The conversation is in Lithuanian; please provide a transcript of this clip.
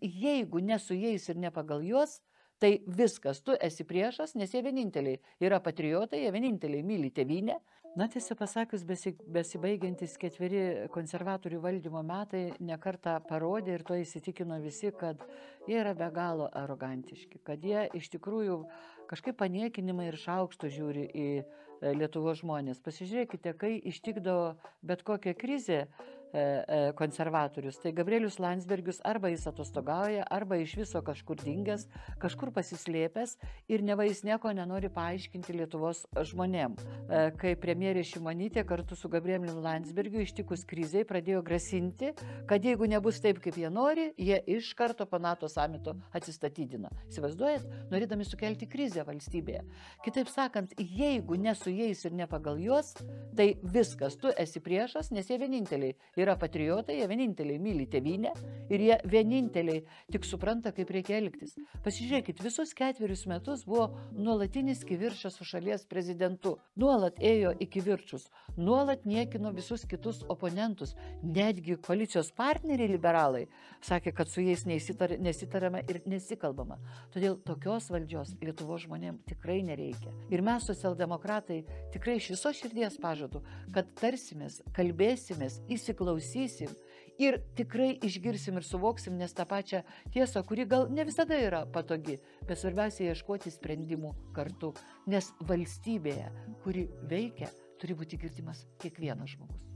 jeigu ne su jais ir ne pagal juos, tai viskas, tu esi priešas, nes jie vieninteliai yra patriotai, jie vieninteliai myli tėvynę. Na, tiesą pasakius, besibaigiantis 4 konservatorių valdymo metai nekartą parodė ir to įsitikino visi, kad jie yra be galo arogantiški, kad jie iš tikrųjų kažkaip paniekinimai ir šaukštų žiūri į Lietuvos žmonės. Pasižiūrėkite, kai ištikdavo bet kokią krizę konservatorius, tai Gabrielius Landsbergis arba jis atostogauja, arba iš viso kažkur dingęs, kažkur pasislėpęs ir neva jis nieko nenori paaiškinti Lietuvos žmonėm. Kai premjerė Šimonytė kartu su Gabrieliu Landsbergiu ištikus krizei pradėjo grasinti, kad jeigu nebus taip, kaip jie nori, jie iš karto po NATO samito atsistatydina. Įsivaizduojat, norėdami sukelti krizę valstybėje. Kitaip sakant, jeigu ne su jais ir ne pagal juos, tai viskas, tu esi priešas, nes jie vieninteliai yra patriotai, jie vieninteliai myli tėvynę ir jie vieninteliai tik supranta, kaip reikia elgtis. Pasižiūrėkit, visus 4 metus buvo nuolatinis kivirčas su šalies prezidentu. Nuolat ėjo į kivirčus, nuolat niekino visus kitus oponentus. Netgi koalicijos partneriai liberalai sakė, kad su jais nesitariama ir nesikalbama. Todėl tokios valdžios Lietuvos žmonėms tikrai nereikia. Ir mes, socialdemokratai, tikrai iš viso širdies pažadu, kad tarsimės, kalbėsimės, įsiklausysim ir tikrai išgirsim ir suvoksim, nes tą pačią tiesą, kuri gal ne visada yra patogi, bet svarbiausia ieškoti sprendimų kartu, nes valstybėje, kuri veikia, turi būti girdimas kiekvienas žmogus.